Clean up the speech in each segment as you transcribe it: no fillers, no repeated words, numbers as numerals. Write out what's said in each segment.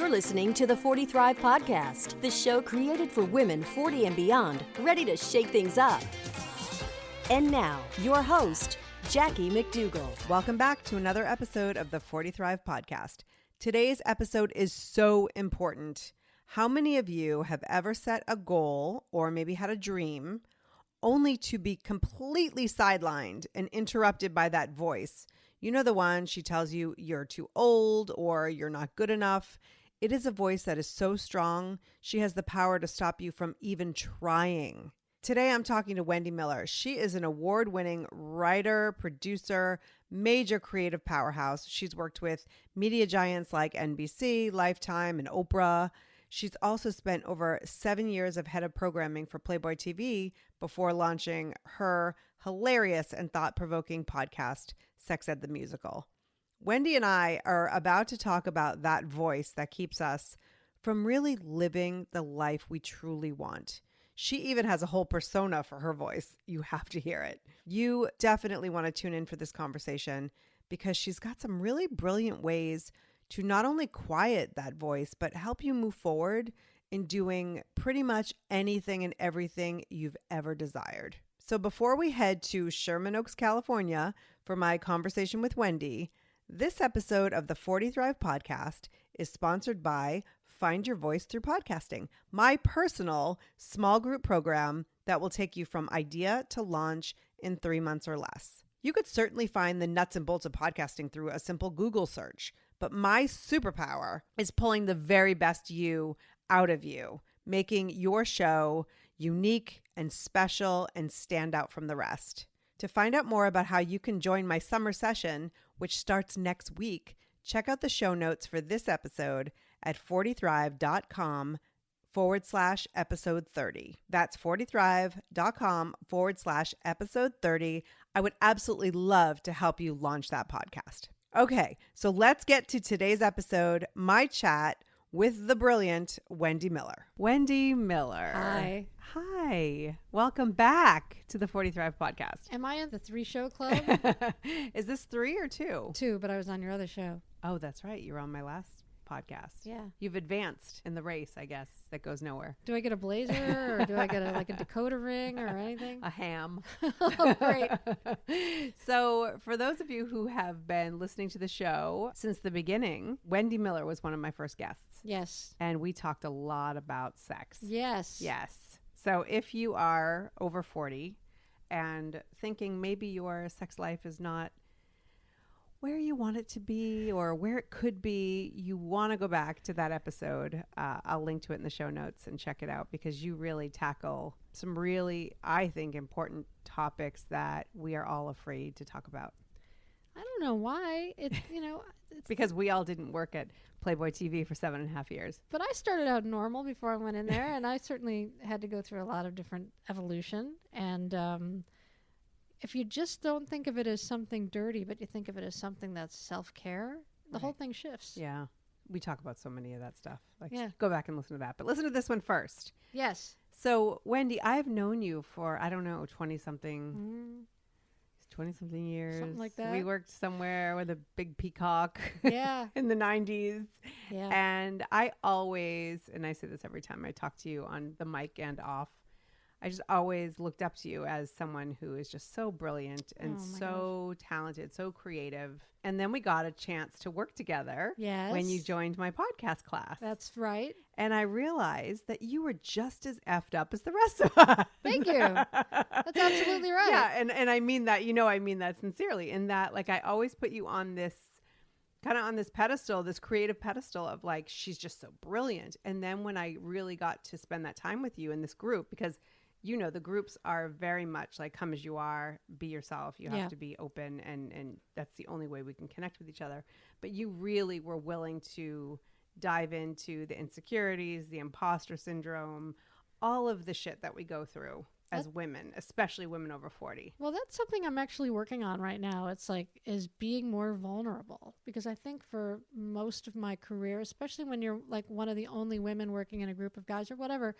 You're listening to the 40 Thrive Podcast, the show created for women 40 and beyond, ready to shake things up. And now, your host, Jackie McDougall. Welcome back to another episode of the 40 Thrive Podcast. Today's episode is so important. How many of you have ever set a goal or maybe had a dream only to be completely sidelined and interrupted by that voice? You know the one, she tells you you're too old or you're not good enough. It is a voice that is so strong, she has the power to stop you from even trying. Today I'm talking to Wendy Miller. She is an award-winning writer, producer, major creative powerhouse. She's worked with media giants like NBC, Lifetime, and Oprah. She's also spent over 7 years of head of programming for Playboy TV before launching her hilarious and thought-provoking podcast, Sex Ed the Musical. Wendy and I are about to talk about that voice that keeps us from really living the life we truly want. She even has a whole persona for her voice. You have to hear it. You definitely want to tune in for this conversation because she's got some really brilliant ways to not only quiet that voice, but help you move forward in doing pretty much anything and everything you've ever desired. So before we head to Sherman Oaks, California for my conversation with Wendy, this episode of the 40 Thrive Podcast is sponsored by Find Your Voice Through Podcasting, my personal small group program that will take you from idea to launch in 3 months or less. You could certainly find the nuts and bolts of podcasting through a simple Google search, but my superpower is pulling the very best you out of you, making your show unique and special and stand out from the rest. To find out more about how you can join my summer session, which starts next week, check out the show notes for this episode at 40thrive.com/episode 30. That's 40thrive.com/episode 30. I would absolutely love to help you launch that podcast. Okay, so let's get to today's episode, my chat with the brilliant Wendy Miller. Wendy Miller. Hi. Hi. Welcome back to the 40 Thrive Podcast. Am I in the 3-show club? Is this 3 or 2? 2, but I was on your other show. Oh, that's right. You were on my last podcast. Yeah. You've advanced in the race, I guess, that goes nowhere. Do I get a blazer or do I get a decoder ring or anything? A ham. Oh, great. So for those of you who have been listening to the show since the beginning, Wendy Miller was one of my first guests. Yes. And we talked a lot about sex. Yes. Yes. So if you are over 40 and thinking maybe your sex life is not where you want it to be or where it could be, you want to go back to that episode. I'll link to it in the show notes and check it out because you really tackle some really, I think, important topics that we are all afraid to talk about. I don't know why. It's because we all didn't work at Playboy TV for 7.5 years. But I started out normal before I went in there, and I certainly had to go through a lot of different evolution. And if you just don't think of it as something dirty, but you think of it as something that's self-care, the whole thing shifts. Yeah. We talk about so many of that stuff. Yeah. Go back and listen to that. But listen to this one first. Yes. So, Wendy, I've known you for, 20-something 20-something years. Something like that. We worked somewhere with a big peacock Yeah. in the 90s. Yeah. And I always, and I say this every time I talk to you on the mic and off, I just always looked up to you as someone who is just so brilliant and so talented, so creative. And then we got a chance to work together when you joined my podcast class. That's right. And I realized that you were just as effed up as the rest of us. Thank you. That's absolutely right. Yeah, and I mean that, I mean that sincerely. In that, I always put you on this, kind of on this pedestal, this creative pedestal of she's just so brilliant. And then when I really got to spend that time with you in this group, because the groups are very much come as you are, be yourself. You have to be open, and that's the only way we can connect with each other. But you really were willing to dive into the insecurities, the imposter syndrome, all of the shit that we go through as women, especially women over 40? Well, that's something I'm actually working on right now. It's like, is being more vulnerable. Because I think for most of my career, especially when you're like one of the only women working in a group of guys or whatever,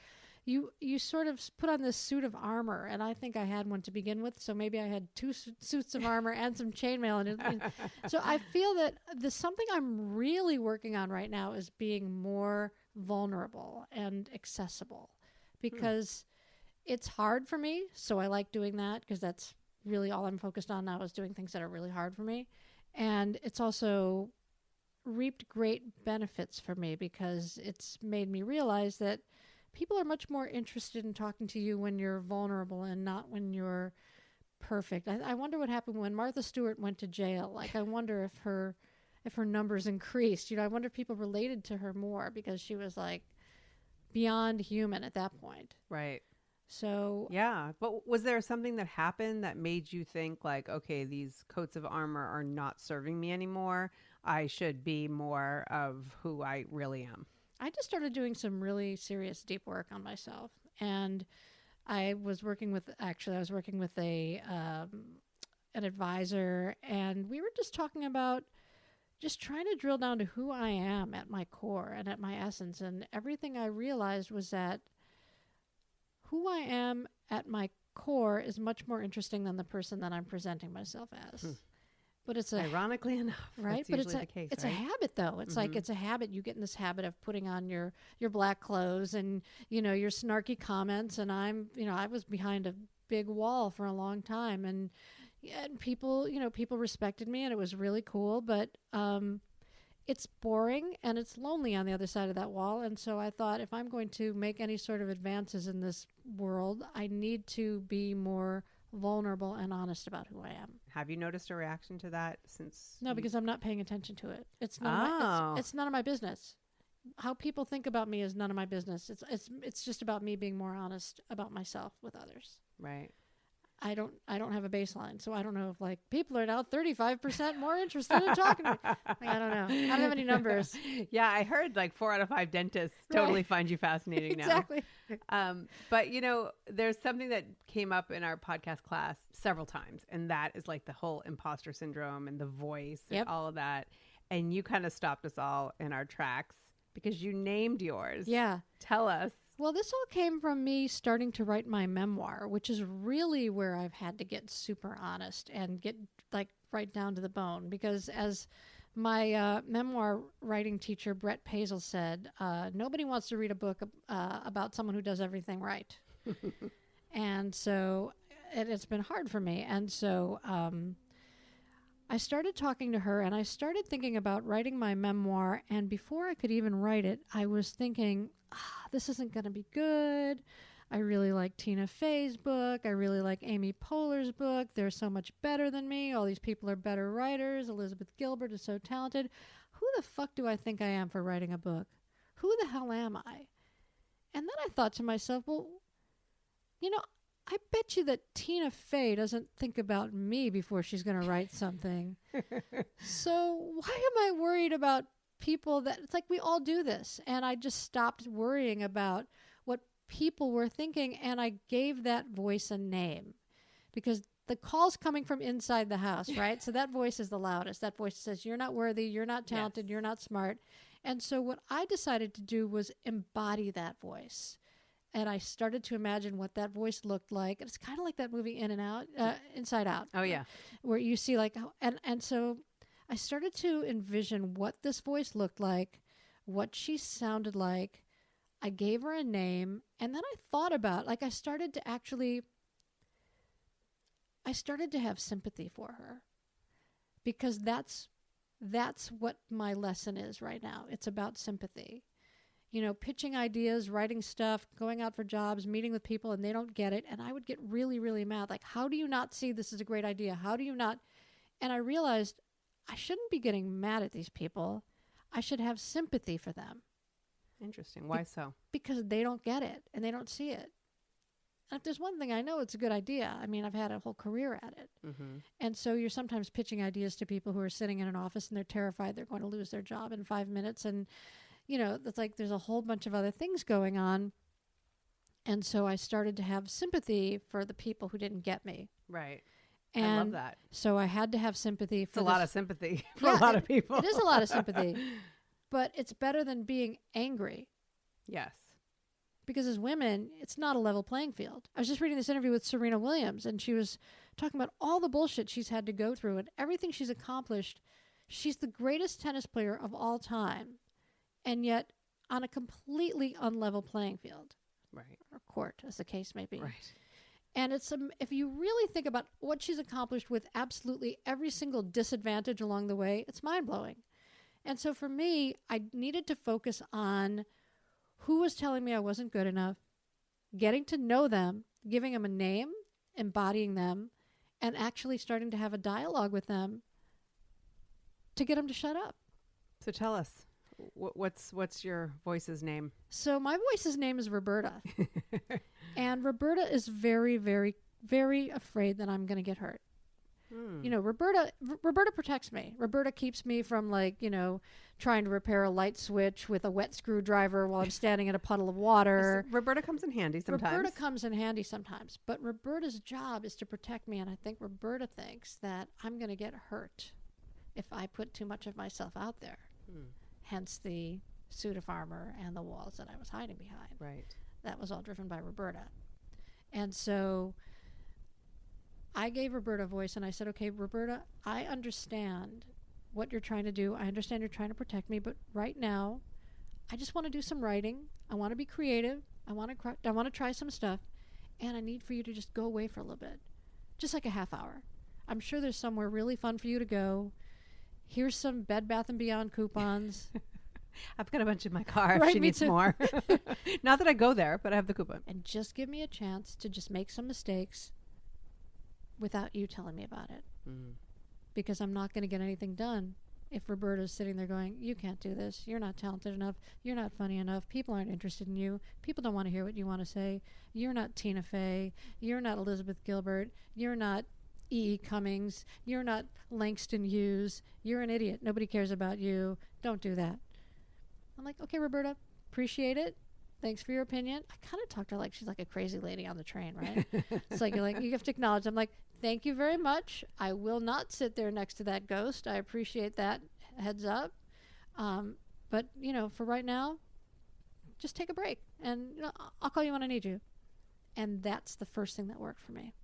you sort of put on this suit of armor. And I think I had one to begin with. So maybe I had two suits of armor and some chainmail. So I feel that something I'm really working on right now is being more vulnerable and accessible. Because it's hard for me, so I like doing that because that's really all I'm focused on now is doing things that are really hard for me. And it's also reaped great benefits for me because it's made me realize that people are much more interested in talking to you when you're vulnerable and not when you're perfect. I wonder what happened when Martha Stewart went to jail. Like, I wonder if her numbers increased. I wonder if people related to her more because she was like beyond human at that point. Right. So yeah, but was there something that happened that made you think like, okay, these coats of armor are not serving me anymore? I should be more of who I really am. I just started doing some really serious deep work on myself, and I was working with a an advisor, and we were just talking about just trying to drill down to who I am at my core and at my essence, and everything I realized was that who I am at my core is much more interesting than the person that I'm presenting myself as. But it's ironically enough, right. That's but usually the case, it's right? a habit, though. It's like it's a habit. You get in this habit of putting on your black clothes and your snarky comments. And I was behind a big wall for a long time, and people people respected me, and it was really cool. But it's boring and it's lonely on the other side of that wall. And so I thought, if I'm going to make any sort of advances in this world, I need to be more vulnerable and honest about who I am. Have you noticed a reaction to that since? No, because I'm not paying attention to it. It's none it's none of my business. How people think about me is none of my business. It's just about me being more honest about myself with others. Right. I don't have a baseline, so I don't know if like people are now 35% more interested in talking to me. Like, I don't know. I don't have any numbers. Yeah, I heard like 4 out of 5 dentists totally find you fascinating now. Exactly. But there's something that came up in our podcast class several times, and that is like the whole imposter syndrome and the voice and all of that. And you kind of stopped us all in our tracks because you named yours. Yeah. Tell us. Well, this all came from me starting to write my memoir, which is really where I've had to get super honest and get like right down to the bone. Because as my memoir writing teacher, Brett Pazel, said, nobody wants to read a book about someone who does everything right. And so it's been hard for me. And so I started talking to her, and I started thinking about writing my memoir. And before I could even write it, I was thinking, this isn't going to be good. I really like Tina Fey's book. I really like Amy Poehler's book. They're so much better than me. All these people are better writers. Elizabeth Gilbert is so talented. Who the fuck do I think I am for writing a book? Who the hell am I? And then I thought to myself, well, I bet you that Tina Fey doesn't think about me before she's going to write something. So why am I worried about people that it's like we all do this? And I just stopped worrying about what people were thinking, and I gave that voice a name because the call's coming from inside the house, right? So that voice is the loudest. That voice says, you're not worthy, you're not talented, you're not smart. And so what I decided to do was embody that voice. And I started to imagine what that voice looked like. It's kind of like that movie Inside Out. Oh, yeah. Where you see like, and so I started to envision what this voice looked like, what she sounded like. I gave her a name, and then I thought about, like, I started to have sympathy for her, because that's what my lesson is right now. It's about sympathy. Pitching ideas, writing stuff, going out for jobs, meeting with people, and they don't get it. And I would get really, really mad. Like, how do you not see this is a great idea? How do you not? And I realized I shouldn't be getting mad at these people. I should have sympathy for them. Interesting. Why so? Because they don't get it and they don't see it. And if there's one thing I know, it's a good idea. I mean, I've had a whole career at it. Mm-hmm. And so you're sometimes pitching ideas to people who are sitting in an office and they're terrified they're going to lose their job in 5 minutes. And, it's like there's a whole bunch of other things going on. And so I started to have sympathy for the people who didn't get me. Right. And I love that. So I had to have sympathy for It's a lot of sympathy for Yeah, a lot of people. It is a lot of sympathy. But it's better than being angry. Yes. Because as women, it's not a level playing field. I was just reading this interview with Serena Williams, and she was talking about all the bullshit she's had to go through and everything she's accomplished. She's the greatest tennis player of all time, and yet on a completely unlevel playing field. Right. Or court, as the case may be. Right. And it's if you really think about what she's accomplished with absolutely every single disadvantage along the way, it's mind-blowing. And so for me, I needed to focus on who was telling me I wasn't good enough, getting to know them, giving them a name, embodying them, and actually starting to have a dialogue with them to get them to shut up. So tell us, what's your voice's name? So my voice's name is Roberta. And Roberta is very, very, very afraid that I'm going to get hurt. You know, Roberta protects me. Roberta keeps me from, like, you know, trying to repair a light switch with a wet screwdriver while I'm standing in a puddle of water. Roberta comes in handy sometimes. Roberta comes in handy sometimes. But Roberta's job is to protect me, and I think Roberta thinks that I'm going to get hurt if I put too much of myself out there. Hence the suit of armor and the walls that I was hiding behind. Right. That was all driven by Roberta. And so I gave Roberta a voice, and I said, okay, Roberta, I understand what you're trying to do. I understand you're trying to protect me, but right now, I just want to do some writing. I want to be creative. I want to try some stuff, and I need for you to just go away for a little bit, just like a half hour. I'm sure there's somewhere really fun for you to go. Here's some Bed Bath & Beyond coupons. I've got a bunch in my car Right, if she me needs too. more. Not that I go there, but I have the coupon. And just give me a chance to just make some mistakes without you telling me about it. Because I'm not going to get anything done if Roberta's sitting there going, you can't do this. You're not talented enough. You're not funny enough. People aren't interested in you. People don't want to hear what you want to say. You're not Tina Fey. You're not Elizabeth Gilbert. You're not E. Cummings. You're not Langston Hughes. You're an idiot. Nobody cares about you. Don't do that. I'm like, okay, Roberta, appreciate it. Thanks for your opinion. I kind of talked to her like she's like a crazy lady on the train, right? It's like, you have to acknowledge. I'm like, thank you very much. I will not sit there next to that ghost. I appreciate that. Heads up. But, you know, for right now, just take a break. And, you know, I'll call you when I need you. And that's the first thing that worked for me.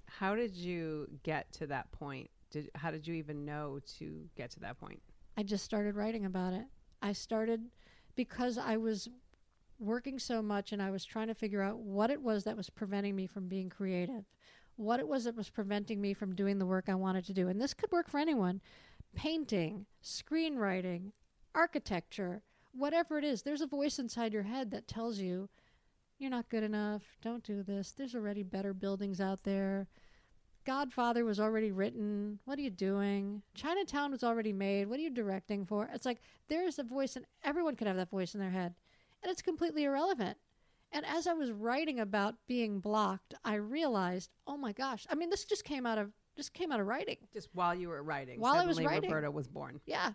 How did you get to that point? How did you even know to get to that point? I just started writing about it. I started because I was working so much and I was trying to figure out what it was that was preventing me from being creative, what it was that was preventing me from doing the work I wanted to do. And this could work for anyone. Painting, screenwriting, architecture, whatever it is, there's a voice inside your head that tells you, you're not good enough, don't do this, there's already better buildings out there. Godfather was already written. What are you doing? Chinatown was already made. What are you directing for? It's like there's a voice, and everyone could have that voice in their head. And it's completely irrelevant. And as I was writing about being blocked, I realized, oh my gosh. I mean, this just came out of writing. Just while you were writing. While I was writing. Roberta was born. Yeah.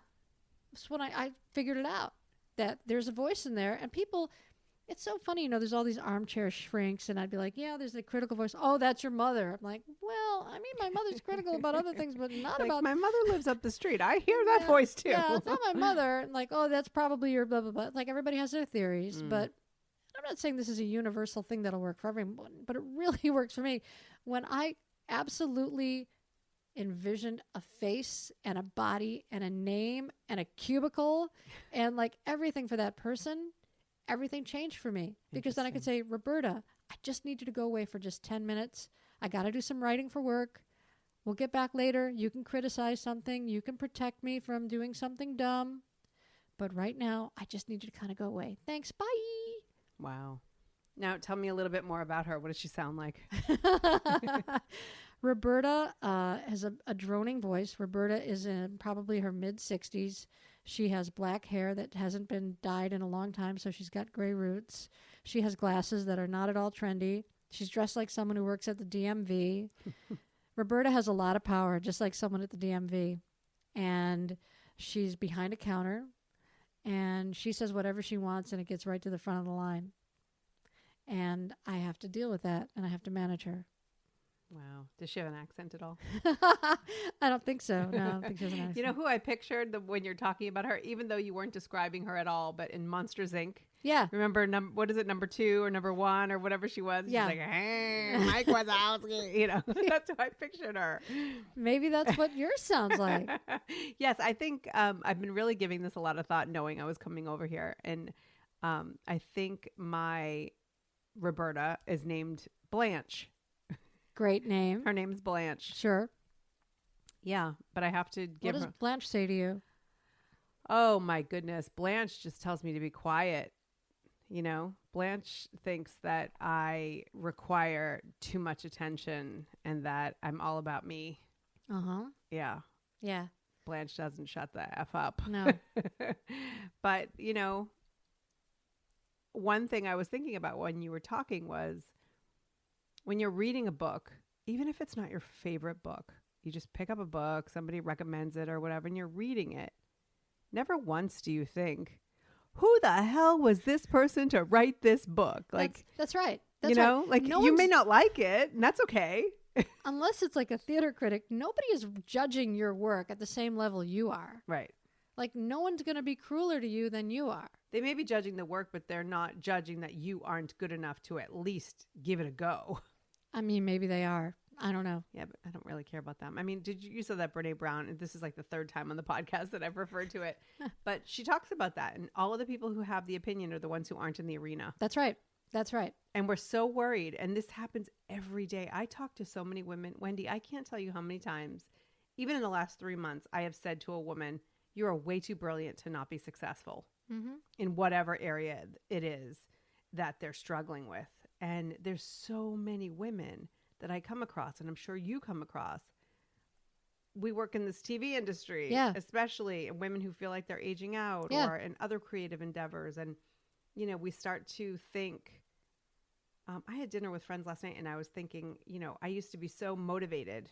That's when I figured it out, that there's a voice in there. And people, it's so funny, you know, there's all these armchair shrinks, and I'd be like, yeah, there's a critical voice. Oh, that's your mother. I'm like, well, I mean, my mother's critical about other things, but not like, about... my mother lives up the street. I hear that voice, too. Yeah, it's not my mother. Like, oh, that's probably your blah, blah, blah. It's like everybody has their theories, but I'm not saying this is a universal thing that'll work for everyone, but it really works for me. When I absolutely envisioned a face and a body and a name and a cubicle and like everything for that person, everything changed for me, because then I could say, Roberta, I just need you to go away for just 10 minutes. I got to do some writing for work. We'll get back later. You can criticize something. You can protect me from doing something dumb. But right now, I just need you to kind of go away. Thanks. Bye. Wow. Now, tell me a little bit more about her. What does she sound like? Roberta has a droning voice. Roberta is in probably her mid-60s. She has black hair that hasn't been dyed in a long time, so she's got gray roots. She has glasses that are not at all trendy. She's dressed like someone who works at the DMV. Roberta has a lot of power, just like someone at the DMV. And she's behind a counter, and she says whatever she wants, and it gets right to the front of the line. and I have to deal with that, and I have to manage her. Wow. Does she have an accent at all? I don't think so. No, I don't think she has an accent. You know who I pictured when you're talking about her, even though you weren't describing her at all, but in Monsters, Inc.? Yeah. Remember, what is it, number 2 or number 1 or whatever she was? Yeah. She's like, hey, Mike Wazowski. You know, that's how I pictured her. Maybe that's what yours sounds like. Yes, I think I've been really giving this a lot of thought, knowing I was coming over here. And I think my Roberta is named Blanche. Great name. Her name's Blanche. Sure. Yeah, but I have to give What does her... Blanche say to you? Oh, my goodness. Blanche just tells me to be quiet. You know, Blanche thinks that I require too much attention and that I'm all about me. Uh-huh. Yeah. Yeah. Blanche doesn't shut the F up. No. But, you know, one thing I was thinking about when you were talking was when you're reading a book, even if it's not your favorite book, you just pick up a book, somebody recommends it or whatever, and you're reading it. Never once do you think, who the hell was this person to write this book? Like, that's right. That's you know, right. Like you may not like it, and that's okay. Unless it's like a theater critic, nobody is judging your work at the same level you are. Right. Like no one's going to be crueler to you than you are. They may be judging the work, but they're not judging that you aren't good enough to at least give it a go. I mean, maybe they are. I don't know. Yeah, but I don't really care about them. I mean, you said that Brene Brown, and this is like the 3rd time on the podcast that I've referred to it, but she talks about that. And all of the people who have the opinion are the ones who aren't in the arena. That's right. That's right. And we're so worried. And this happens every day. I talk to so many women. Wendy, I can't tell you how many times, even in the last 3 months, I have said to a woman, you are way too brilliant to not be successful in whatever area it is that they're struggling with. And there's so many women that I come across, and I'm sure you come across. We work in this TV industry, especially women who feel like they're aging out or in other creative endeavors. And, you know, we start to think, I had dinner with friends last night and I was thinking, you know, I used to be so motivated,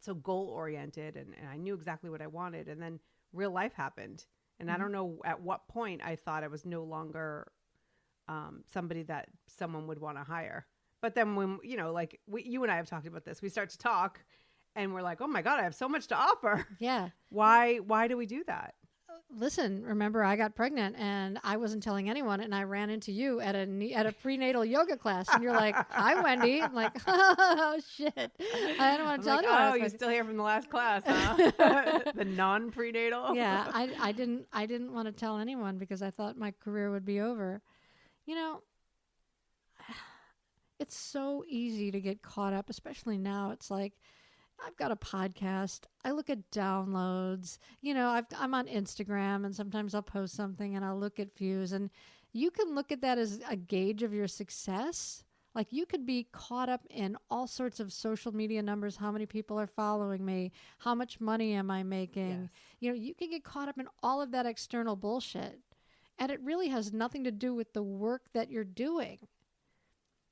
so goal oriented, and I knew exactly what I wanted. And then real life happened. And I don't know at what point I thought I was no longer somebody that someone would want to hire. But then when, you know, like you and I have talked about this, we start to talk and we're like, oh my God, I have so much to offer. Yeah. Why do we do that? Listen, remember I got pregnant and I wasn't telling anyone, and I ran into you at a prenatal yoga class, and you're like, hi, Wendy. I'm like, oh shit. I don't want to tell anyone. Oh, you're still here from the last class, huh? The non-prenatal. Yeah. I didn't want to tell anyone because I thought my career would be over. You know, it's so easy to get caught up, especially now. It's like, I've got a podcast. I look at downloads. You know, I'm on Instagram, and sometimes I'll post something and I'll look at views. And you can look at that as a gauge of your success. Like you could be caught up in all sorts of social media numbers. How many people are following me? How much money am I making? Yes. You know, you can get caught up in all of that external bullshit. And it really has nothing to do with the work that you're doing.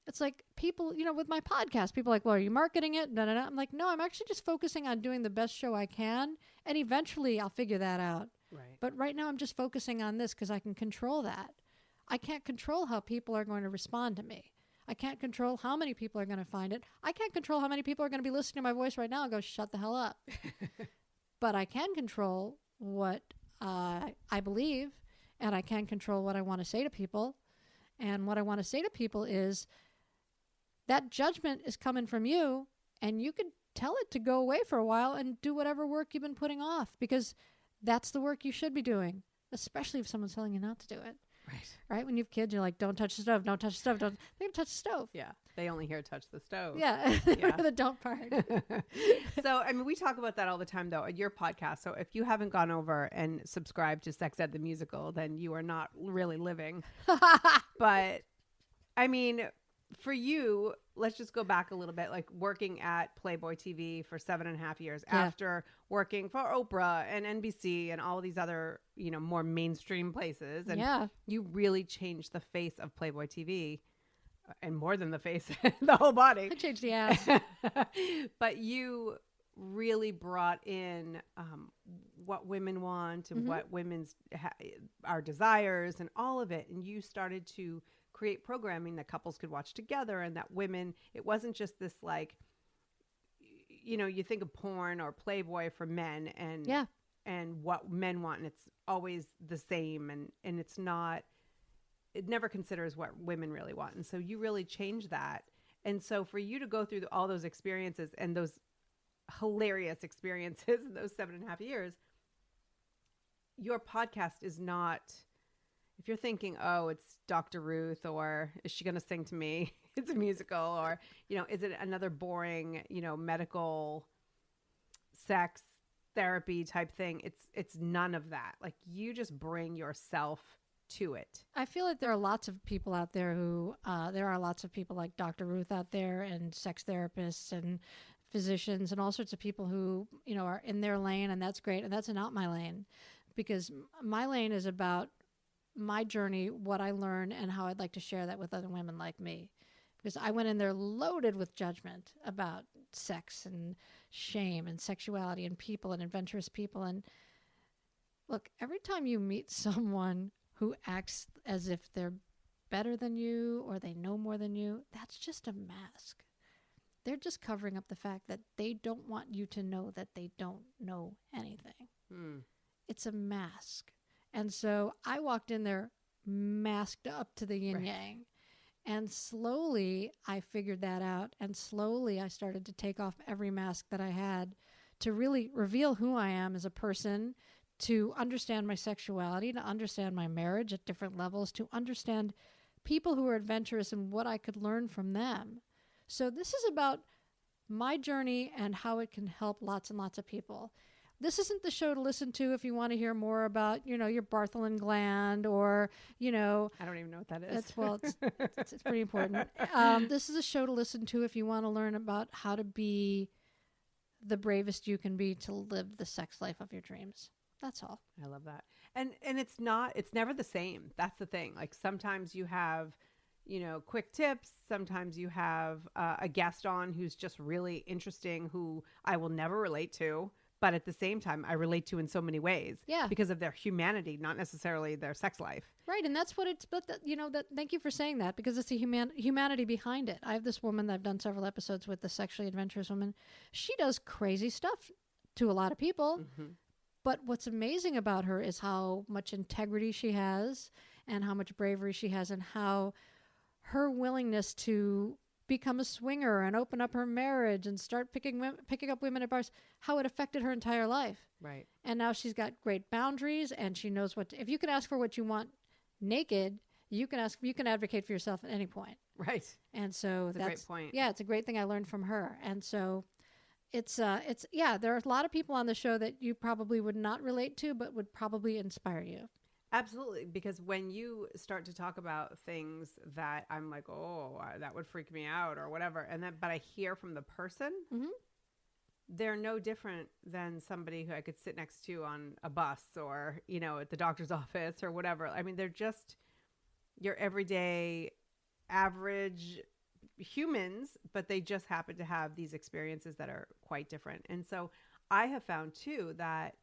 It's like people, you know, with my podcast, people are like, well, are you marketing it? Da, da, da. I'm like, no, I'm actually just focusing on doing the best show I can. And eventually I'll figure that out. Right. But right now I'm just focusing on this because I can control that. I can't control how people are going to respond to me. I can't control how many people are going to find it. I can't control how many people are going to be listening to my voice right now and go, shut the hell up. But I can control what I believe, and I can control what I want to say to people. And what I want to say to people is, that judgment is coming from you, and you could tell it to go away for a while and do whatever work you've been putting off, because that's the work you should be doing, especially if someone's telling you not to do it. Right? When you have kids, you're like, don't touch the stove, don't touch the stove, don't. They're going to touch the stove. Yeah. They only hear touch the stove. Yeah. The don't part. So, I mean, we talk about that all the time, though, at your podcast. So if you haven't gone over and subscribed to Sex Ed the Musical, then you are not really living. But, I mean, for you, let's just go back a little bit, like working at Playboy TV for 7.5 years after working for Oprah and NBC and all these other, you know, more mainstream places. And you really changed the face of Playboy TV, and more than the face, the whole body. I changed the ass. But you really brought in what women want and what women's our desires and all of it. And you started to create programming that couples could watch together, and that women, it wasn't just this like, you think of porn or Playboy for men and what men want, and it's always the same, and it's not, it never considers what women really want. And so you really change that. And so for you to go through all those experiences and those hilarious experiences in those 7.5 years, your podcast is not, if you're thinking, oh, it's Dr. Ruth, or is she going to sing to me? It's a musical, or, is it another boring, medical sex therapy type thing? It's none of that. Like, you just bring yourself to it. I feel like there are lots of people out there who, there are lots of people like Dr. Ruth out there, and sex therapists and physicians and all sorts of people who, are in their lane, and that's great. And that's not my lane, because my lane is about my journey, what I learned, and how I'd like to share that with other women like me. Because I went in there loaded with judgment about sex and shame and sexuality and people and adventurous people. And look, every time you meet someone who acts as if they're better than you or they know more than you, that's just a mask. They're just covering up the fact that they don't want you to know that they don't know anything. It's a mask. And so I walked in there masked up to the yin yang. And slowly I figured that out. And slowly I started to take off every mask that I had to really reveal who I am as a person, to understand my sexuality, to understand my marriage at different levels, to understand people who are adventurous and what I could learn from them. So this is about my journey and how it can help lots and lots of people. This isn't the show to listen to if you want to hear more about, your Bartholin gland, or, I don't even know what that is. It's pretty important. This is a show to listen to if you want to learn about how to be the bravest you can be to live the sex life of your dreams. That's all. I love that. And it's never the same. That's the thing. Like, sometimes you have, quick tips. Sometimes you have a guest on who's just really interesting, who I will never relate to. But at the same time, I relate to in so many ways. Yeah. Because of their humanity, not necessarily their sex life. Right. And that's what it's, but thank you for saying that, because it's the humanity behind it. I have this woman that I've done several episodes with, the sexually adventurous woman. She does crazy stuff to a lot of people. Mm-hmm. But what's amazing about her is how much integrity she has, and how much bravery she has, and how her willingness to become a swinger and open up her marriage and start picking up women at bars, how it affected her entire life. Right. And now she's got great boundaries, and she knows if you can ask for what you want naked, you can advocate for yourself at any point. Right. And so that's a great point. Yeah, it's a great thing I learned from her. And so there are a lot of people on the show that you probably would not relate to, but would probably inspire you. Absolutely, because when you start to talk about things that I'm like, oh, that would freak me out or whatever, but I hear from the person, mm-hmm. they're no different than somebody who I could sit next to on a bus, or, at the doctor's office or whatever. I mean, they're just your everyday average humans, but they just happen to have these experiences that are quite different. And so I have found too that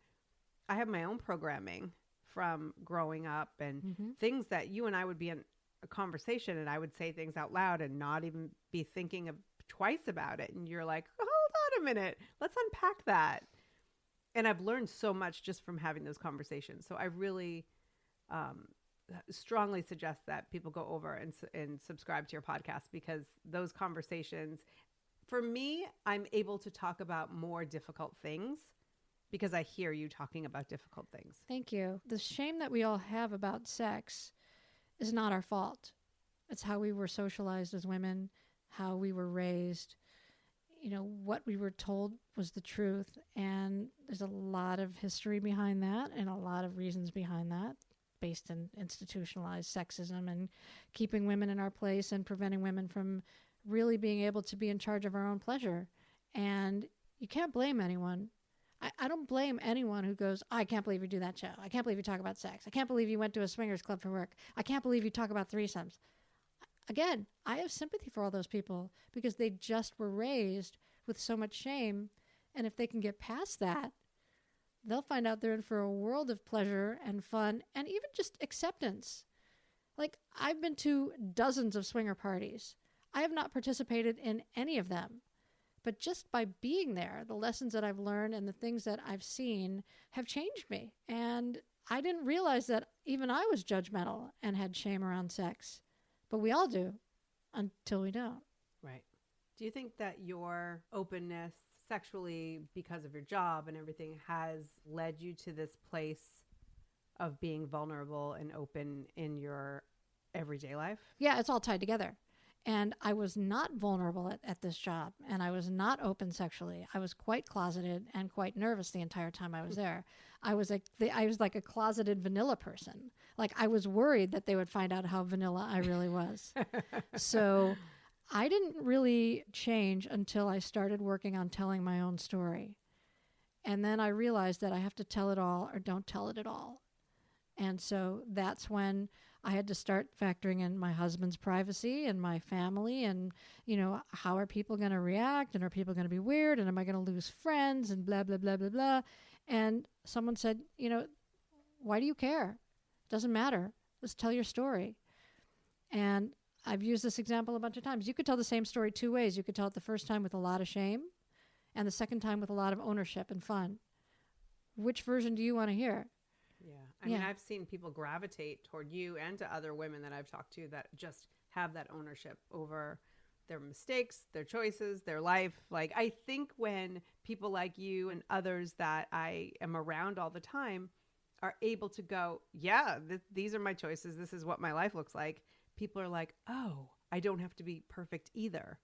I have my own programming from growing up, and mm-hmm. things that you and I would be in a conversation, and I would say things out loud and not even be thinking twice about it. And you're like, hold on a minute, let's unpack that. And I've learned so much just from having those conversations. So I really strongly suggest that people go over and subscribe to your podcast, because those conversations, for me, I'm able to talk about more difficult things because I hear you talking about difficult things. Thank you. The shame that we all have about sex is not our fault. It's how we were socialized as women, how we were raised, what we were told was the truth. And there's a lot of history behind that, and a lot of reasons behind that, based in institutionalized sexism and keeping women in our place and preventing women from really being able to be in charge of our own pleasure. And you can't blame anyone. I don't blame anyone who goes, I can't believe you do that show. I can't believe you talk about sex. I can't believe you went to a swingers club for work. I can't believe you talk about threesomes. Again, I have sympathy for all those people, because they just were raised with so much shame. And if they can get past that, they'll find out they're in for a world of pleasure and fun, and even just acceptance. Like, I've been to dozens of swinger parties. I have not participated in any of them. But just by being there, the lessons that I've learned and the things that I've seen have changed me. And I didn't realize that even I was judgmental and had shame around sex. But we all do until we don't. Right. Do you think that your openness sexually, because of your job and everything, has led you to this place of being vulnerable and open in your everyday life? Yeah, it's all tied together. And I was not vulnerable at this job, and I was not open sexually. I was quite closeted and quite nervous the entire time I was there. I was like a closeted vanilla person. Like, I was worried that they would find out how vanilla I really was. So I didn't really change until I started working on telling my own story. And then I realized that I have to tell it all or don't tell it at all. And so that's when I had to start factoring in my husband's privacy and my family and, how are people going to react, and are people going to be weird, and am I going to lose friends, and blah, blah, blah, blah, blah. And someone said, why do you care? Doesn't matter. Just tell your story. And I've used this example a bunch of times. You could tell the same story two ways. You could tell it the first time with a lot of shame and the second time with a lot of ownership and fun. Which version do you want to hear? Yeah. I mean, I've seen people gravitate toward you and to other women that I've talked to that just have that ownership over their mistakes, their choices, their life. Like, I think when people like you and others that I am around all the time are able to go, yeah, these are my choices. This is what my life looks like. People are like, oh, I don't have to be perfect either.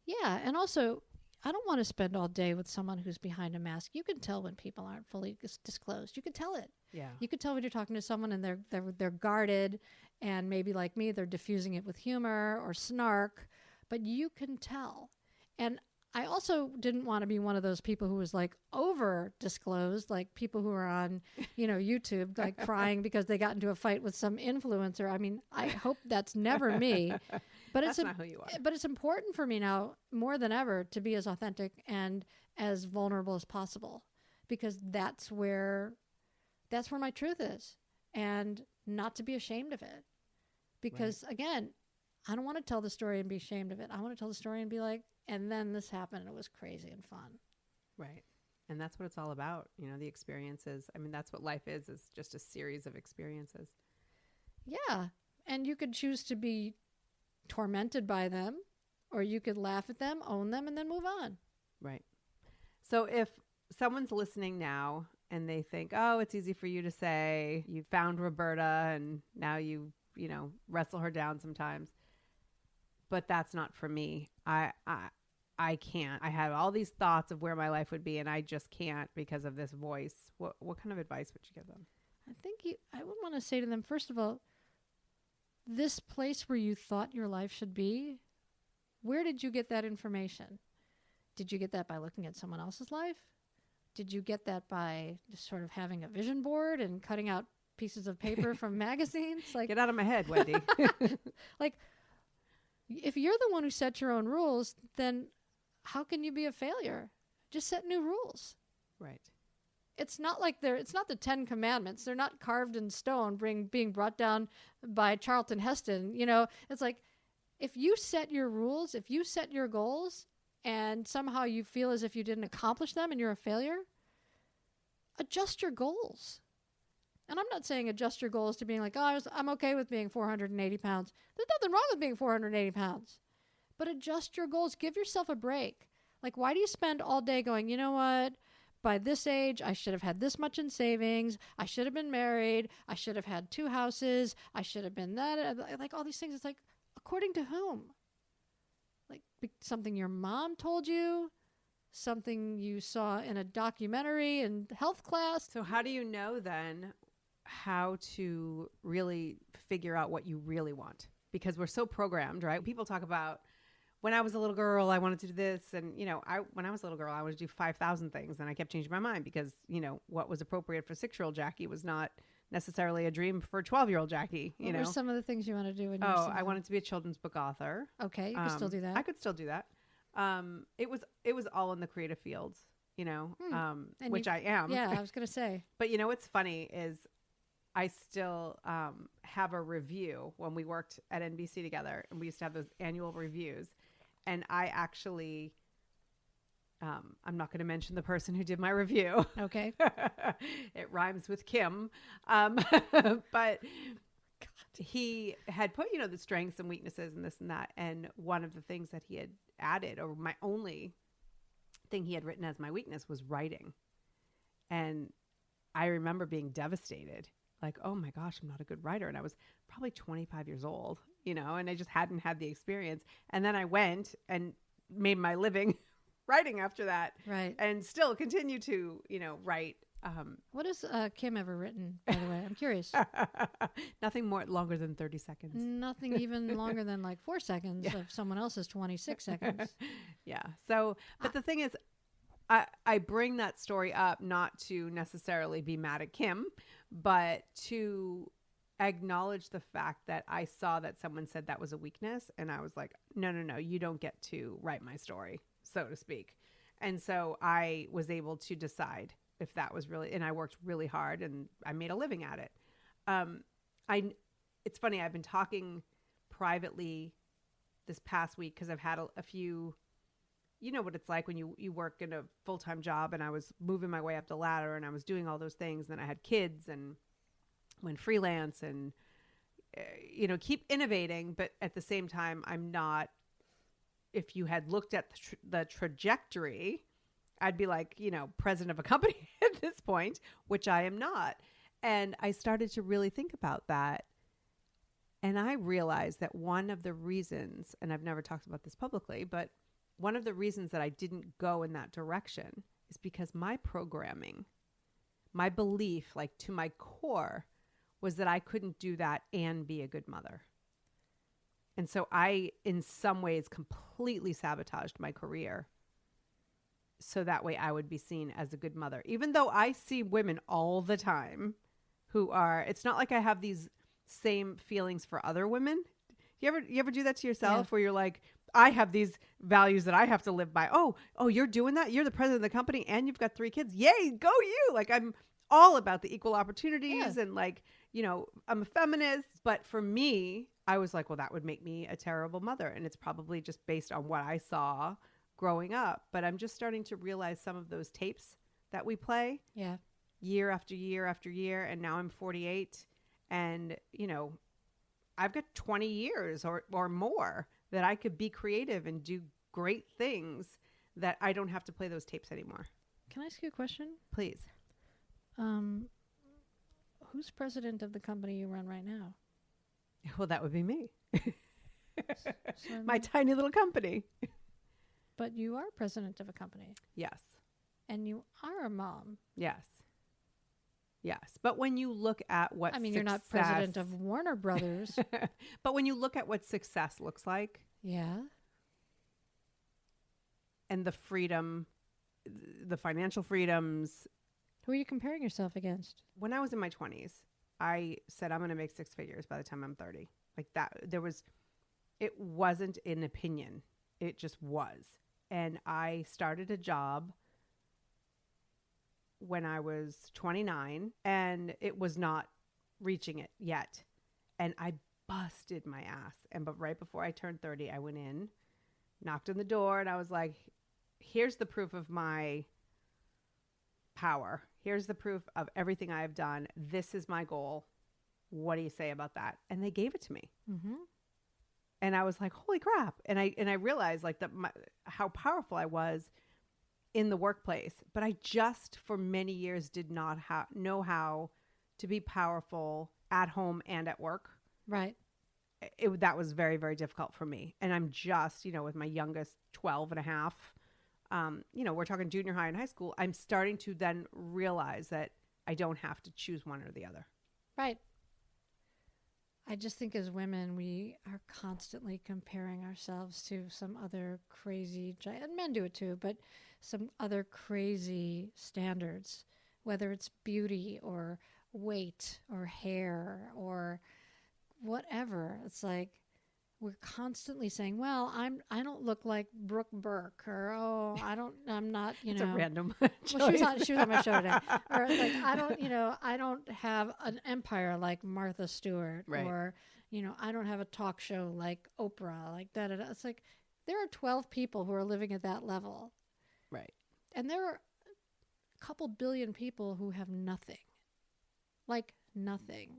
Yeah. And also, I don't want to spend all day with someone who's behind a mask. You can tell when people aren't fully disclosed. You can tell it. Yeah. You can tell when you're talking to someone and they're guarded, and maybe like me, they're diffusing it with humor or snark, but you can tell. And I also didn't want to be one of those people who was like over disclosed, like people who are on, YouTube, like crying because they got into a fight with some influencer. I mean, I hope that's never me. But that's not who you are. But it's important for me now more than ever to be as authentic and as vulnerable as possible, because that's where my truth is, and not to be ashamed of it. Because again, I don't want to tell the story and be ashamed of it. I want to tell the story and be like, and then this happened and it was crazy and fun. Right. And that's what it's all about. The experiences. I mean, that's what life is just a series of experiences. Yeah. And you could choose to be tormented by them, or you could laugh at them, own them, and then move on. Right. So if someone's listening now and they think, oh, it's easy for you to say you found Roberta and now you wrestle her down sometimes, but that's not for me. I can't. I have all these thoughts of where my life would be, and I just can't because of this voice. What kind of advice would you give them? I would want to say to them, first of all, this place where you thought your life should be, where did you get that information? Did you get that by looking at someone else's life? Did you get that by just sort of having a vision board and cutting out pieces of paper from magazines? Like, get out of my head, Wendy. Like, if you're the one who set your own rules, then how can you be a failure? Just set new rules. Right. It's not like it's not the 10 Commandments. They're not carved in stone, being brought down by Charlton Heston. It's like, if you set your rules, if you set your goals, and somehow you feel as if you didn't accomplish them and you're a failure, adjust your goals. And I'm not saying adjust your goals to being like, oh, I'm okay with being 480 pounds. There's nothing wrong with being 480 pounds. But adjust your goals. Give yourself a break. Like, why do you spend all day going, you know what? By this age, I should have had this much in savings. I should have been married. I should have had 2 houses. I should have been that. Like, all these things. It's like, according to whom? Like, something your mom told you? Something you saw in a documentary in health class? So how do you know then how to really figure out what you really want? Because we're so programmed, right? People talk about, when I was a little girl, I wanted to do this. And, when I was a little girl, I wanted to do 5,000 things. And I kept changing my mind because, what was appropriate for 6-year-old Jackie was not necessarily a dream for 12-year-old Jackie. What were some of the things you want to do? I wanted to be a children's book author. Okay, you can still do that. I could still do that. It was all in the creative fields, which I am. Yeah, I was going to say. But what's funny is I still have a review when we worked at NBC together, and we used to have those annual reviews. And I actually, I'm not going to mention the person who did my review. Okay. It rhymes with Kim. But he had put, the strengths and weaknesses and this and that. And one of the things that he had added, or my only thing he had written as my weakness, was writing. And I remember being devastated. Like, oh my gosh, I'm not a good writer. And I was probably 25 years old, and I just hadn't had the experience. And then I went and made my living writing after that. Right. And still continue to, write. What has Kim ever written, by the way? I'm curious. Nothing more longer than 30 seconds. Nothing even longer than like 4 seconds of someone else's 26 seconds. Yeah. So, but the thing is, I bring that story up not to necessarily be mad at Kim, but to acknowledge the fact that I saw that someone said that was a weakness. And I was like, no, you don't get to write my story, so to speak. And so I was able to decide if that was really, and I worked really hard and I made a living at it. It's funny, I've been talking privately this past week because I've had a few, you know what it's like when you work in a full-time job, and I was moving my way up the ladder and I was doing all those things. Then I had kids and went freelance and, keep innovating. But at the same time, I'm not, if you had looked at the trajectory, I'd be like, president of a company at this point, which I am not. And I started to really think about that. And I realized that one of the reasons, and I've never talked about this publicly, but one of the reasons that I didn't go in that direction is because my programming, my belief, like to my core, was that I couldn't do that and be a good mother. And so I, in some ways, completely sabotaged my career so that way I would be seen as a good mother. Even though I see women all the time who are, it's not like I have these same feelings for other women. You ever do that to yourself where you're like, I have these values that I have to live by. Oh, you're doing that? You're the president of the company and you've got 3 kids. Yay, go you. Like, I'm all about the equal opportunities and like, I'm a feminist. But for me, I was like, well, that would make me a terrible mother. And it's probably just based on what I saw growing up. But I'm just starting to realize some of those tapes that we play year after year after year. And now I'm 48 and, I've got 20 years or more that I could be creative and do great things that I don't have to play those tapes anymore. Can I ask you a question? Please. Who's president of the company you run right now? Well, that would be me. So My tiny little company. But you are president of a company. Yes. And you are a mom. Yes. Yes. But when you look at what you're not president of Warner Brothers. But when you look at what success looks like. Yeah. And the freedom, the financial freedoms. Who are you comparing yourself against? When I was in my 20s, I said, I'm going to make 6 figures by the time I'm 30. Like that, it wasn't an opinion. It just was. And I started a job when I was 29 and it was not reaching it yet. And I busted my ass. But right before I turned 30, I went in, knocked on the door, and I was like, here's the proof of my power. Here's the proof of everything I've done. This is my goal. What do you say about that? And they gave it to me. Mm-hmm. And I was like, holy crap. And I realized like how powerful I was in the workplace. But I just for many years did not know how to be powerful at home and at work. Right. That was very, very difficult for me. And I'm just, with my youngest 12 and a half, we're talking junior high and high school. I'm starting to then realize that I don't have to choose one or the other. Right. I just think as women, we are constantly comparing ourselves to some other crazy, and men do it too, but some other crazy standards, whether it's beauty or weight or hair or whatever. It's like, we're constantly saying, well, I don't look like Brooke Burke, or, I'm not, It's a random well, choice. she was on my show today. Or it's like, I don't have an empire like Martha Stewart, Right. or, I don't have a talk show like Oprah, like da da da. It's like, there are 12 people who are living at that level. Right. And there are a couple billion people who have nothing. Like nothing.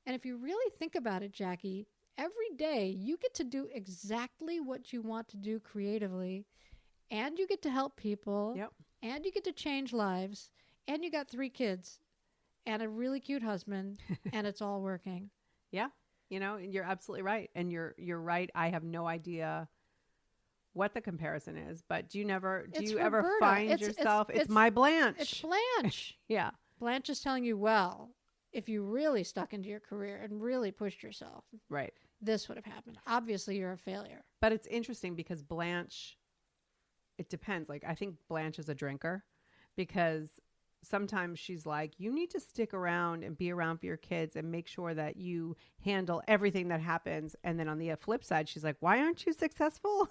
And if you really think about it, Jackie, every day you get to do exactly what you want to do creatively, and you get to help people, Yep. and you get to change lives, and you got 3 kids and a really cute husband, and it's all working. Yeah. You're absolutely right. And you're right. I have no idea what the comparison is, but do you ever Roberta. find yourself? It's my Blanche. It's Blanche. Yeah. Blanche is telling you, well, if you really stuck into your career and really pushed yourself, Right. this would have happened. Obviously, you're a failure. But it's interesting because Blanche, it depends. Like, I think Blanche is a drinker because sometimes she's like, you need to stick around and be around for your kids and make sure that you handle everything that happens. And then on the flip side, she's like, why aren't you successful?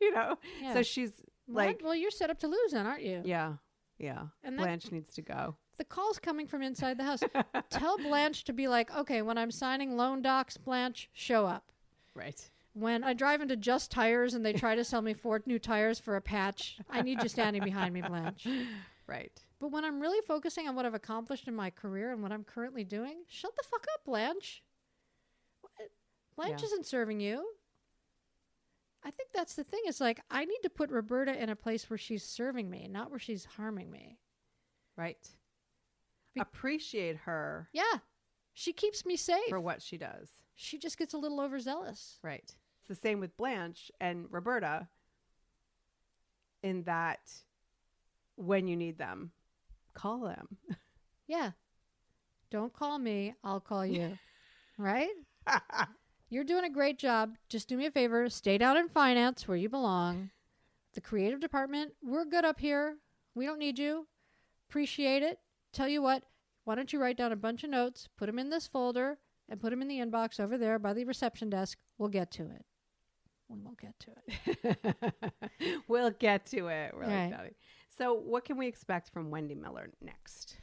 Yeah. So she's like, well, you're set up to lose then, aren't you? yeah. And And Blanche needs to go. the call's coming from inside the house. Tell Blanche to be like, okay, when I'm signing loan docs, Blanche, show up. Right. When I drive into Just Tires and they try to sell me 4 new tires for a patch, I need you standing behind me, Blanche. Right. But when I'm really focusing on what I've accomplished in my career and what I'm currently doing, shut the fuck up, Blanche. Blanche isn't serving you. I think that's the thing. It's like, I need to put Roberta in a place where she's serving me, not where she's harming me. Right. Appreciate her. Yeah. She keeps me safe. For what she does. She just gets a little overzealous. Right. It's the same with Blanche and Roberta in that when you need them, call them. Yeah. Don't call me. I'll call you. Right? You're doing a great job. Just do me a favor. Stay down in finance where you belong. The creative department, we're good up here. We don't need you. Appreciate it. Tell you what, why don't you write down a bunch of notes, put them in this folder, and put them in the inbox over there by the reception desk. We'll get to it. We will get to it. We'll get to it. We're Right. like, so what can we expect from Wendy Miller next?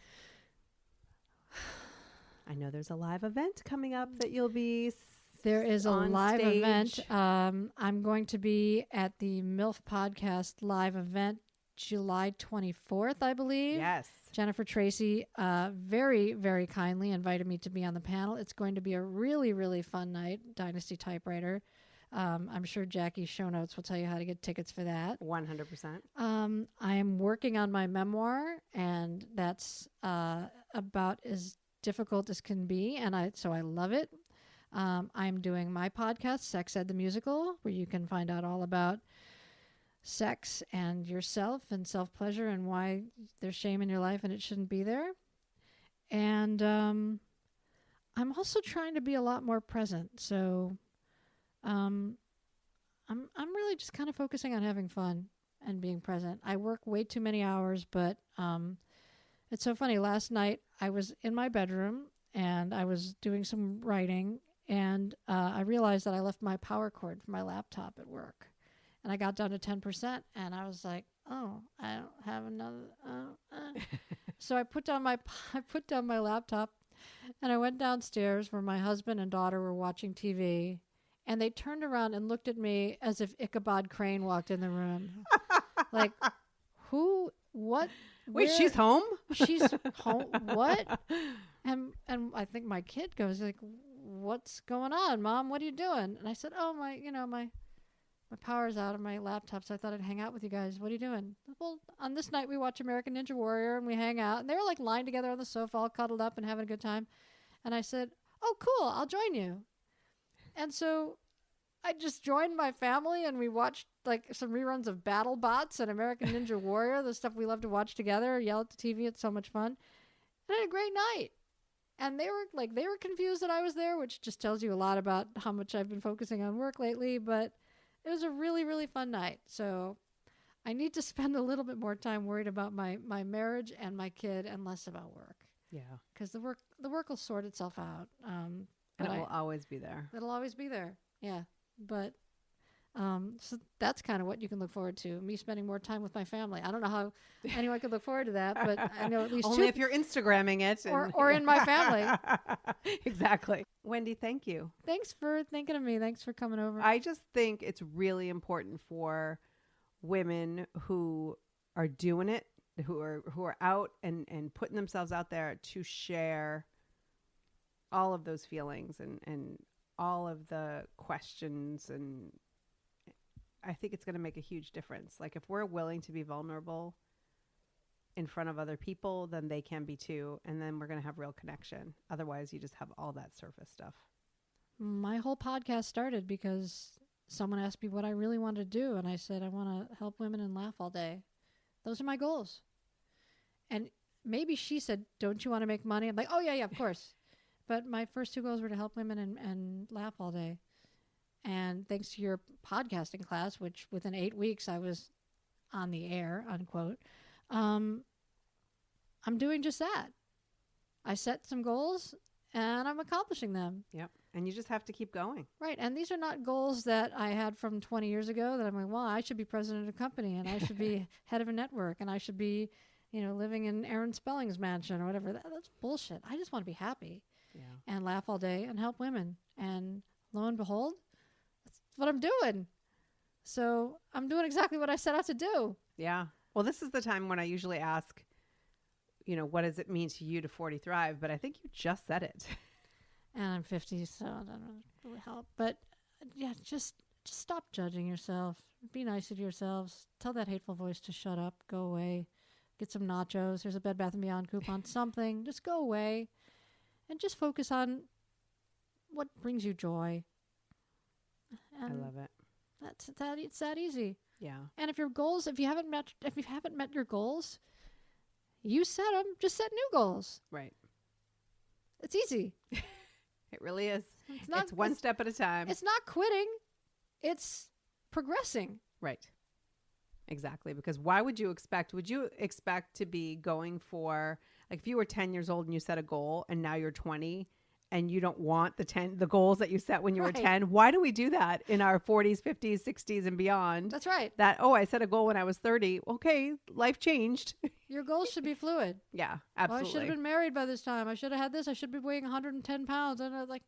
I know there's a live event coming up that you'll be There is a on live stage. event. I'm going to be at the MILF Podcast live event July 24th, I believe. Yes. Jennifer Tracy very, very kindly invited me to be on the panel. It's going to be a really, really fun night, Dynasty Typewriter. I'm sure Jackie's show notes will tell you how to get tickets for that. 100%. I am working on my memoir, and that's about as difficult as can be, so I love it. I'm doing my podcast, Sex Ed the Musical, where you can find out all about sex and yourself and self-pleasure and why there's shame in your life and it shouldn't be there. And I'm also trying to be a lot more present. So I'm really just kind of focusing on having fun and being present. I work way too many hours, but it's so funny. Last night I was in my bedroom and I was doing some writing, and I realized that I left my power cord for my laptop at work. And I got down to 10%, and I was like, "Oh, I don't have another." So I put down my laptop, and I went downstairs where my husband and daughter were watching TV, and they turned around and looked at me as if Ichabod Crane walked in the room, like, "Who? What? Wait, where- she's home? She's home? What?" And I think my kid goes like, "What's going on, Mom? What are you doing?" And I said, "Oh, my power's out of my laptop, so I thought I'd hang out with you guys. What are you doing?" "Well, on this night we watch American Ninja Warrior and we hang out." And they were like lying together on the sofa, all cuddled up and having a good time. And I said, "Oh, cool, I'll join you." And so I just joined my family and we watched like some reruns of Battle Bots and American Ninja Warrior, the stuff we love to watch together, yell at the TV. It's so much fun. And I had a great night. And they were confused that I was there, which just tells you a lot about how much I've been focusing on work lately. But it was a really, really fun night. So I need to spend a little bit more time worried about my marriage and my kid and less about work. Yeah. Because the work will sort itself out. And it will always be there. It'll always be there. Yeah. But so that's kind of what you can look forward to, me spending more time with my family. I don't know how anyone could look forward to that, but I know at least only if you're Instagramming it. Or in my family. Exactly. Wendy, thank you. Thanks for thinking of me. Thanks for coming over. I just think it's really important for women who are doing it, who are out and putting themselves out there to share all of those feelings and all of the questions, and I think it's going to make a huge difference. Like, if we're willing to be vulnerable in front of other people, then they can be too, and then we're going to have real connection. Otherwise, you just have all that surface stuff. My whole podcast started because someone asked me what I really wanted to do, and I said I want to help women and laugh all day. Those are my goals. And maybe she said, don't you want to make money? I'm like, oh, yeah, of course. But my first two goals were to help women and laugh all day. And thanks to your podcasting class, which within 8 weeks I was on the air, unquote, I'm doing just that. I set some goals and I'm accomplishing them. Yep. And you just have to keep going. Right. And these are not goals that I had from 20 years ago that I'm like, well, I should be president of a company and I should be head of a network and I should be, living in Aaron Spelling's mansion or whatever. That's bullshit. I just want to be happy and laugh all day and help women. And lo and behold, that's what I'm doing. So I'm doing exactly what I set out to do. Yeah. Well, this is the time when I usually ask, what does it mean to you to 40 Thrive? But I think you just said it. And I'm 50, so I don't really help. But yeah, just stop judging yourself. Be nice to yourselves. Tell that hateful voice to shut up. Go away. Get some nachos. There's a Bed Bath & Beyond coupon. Something. Just go away. And just focus on what brings you joy. And I love it. It's that easy. Yeah. And if you haven't met your goals, you set them. Just set new goals. Right. It's easy. It really is. It's one step at a time. It's not quitting. It's progressing. Right. Exactly. Because would you expect to be going for, like, if you were 10 years old and you set a goal and now you're 20 and you don't want the goals that you set when you were 10, why do we do that in our 40s, 50s, 60s and beyond? That's right. I set a goal when I was 30. Okay, life changed. Your goals should be fluid. Yeah, absolutely. I should have been married by this time. I should have had this. I should be weighing 110 pounds. And I was like,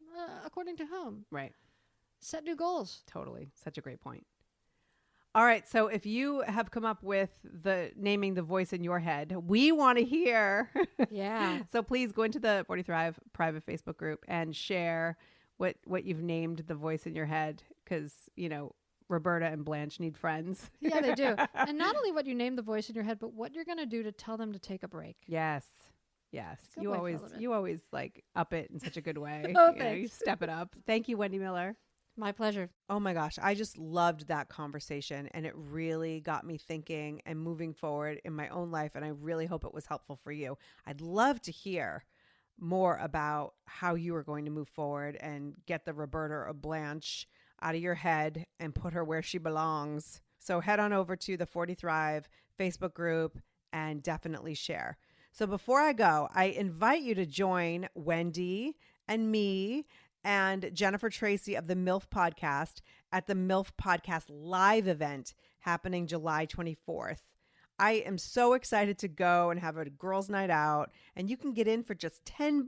according to whom? Right. Set new goals. Totally. Such a great point. All right. So if you have come up with naming the voice in your head, we want to hear. Yeah. So please go into the 40 Thrive private Facebook group and share what you've named the voice in your head. Because, Roberta and Blanche need friends. Yeah, they do. And not only what you name the voice in your head, but what you're going to do to tell them to take a break. Yes. You always like up it in such a good way. Oh, thanks. You step it up. Thank you, Wendy Miller. My pleasure. Oh my gosh. I just loved that conversation, and it really got me thinking and moving forward in my own life. And I really hope it was helpful for you. I'd love to hear more about how you are going to move forward and get the Roberta or Blanche out of your head and put her where she belongs. So head on over to the 40 Thrive Facebook group and definitely share. So before I go, I invite you to join Wendy and me and Jennifer Tracy of the MILF Podcast at the MILF Podcast Live event happening July 24th. I am so excited to go and have a girls' night out, and you can get in for just $10.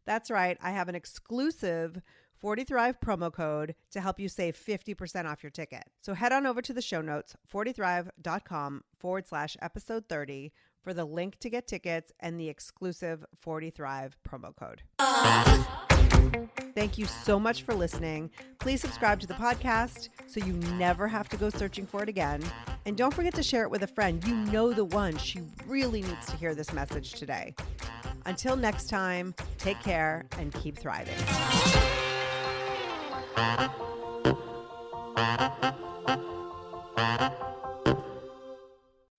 That's right. I have an exclusive 40 Thrive promo code to help you save 50% off your ticket. So head on over to the show notes, 40thrive.com/episode 30 for the link to get tickets and the exclusive 40 Thrive promo code. Thank you so much for listening. Please subscribe to the podcast so you never have to go searching for it again. And don't forget to share it with a friend. You know the one. She really needs to hear this message today. Until next time, take care and keep thriving.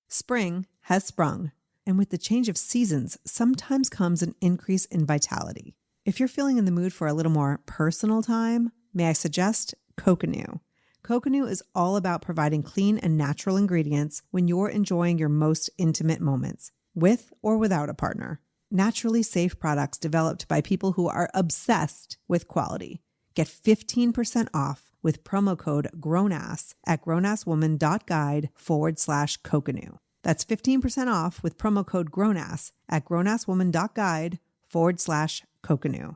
Spring has sprung, and with the change of seasons, sometimes comes an increase in vitality. If you're feeling in the mood for a little more personal time, may I suggest Coconut. Coconut is all about providing clean and natural ingredients when you're enjoying your most intimate moments, with or without a partner. Naturally safe products developed by people who are obsessed with quality. Get 15% off with promo code GROWNASS at grownasswoman.guide/Kokanu. That's 15% off with promo code GROWNASS at grownasswoman.guide/Kokanu.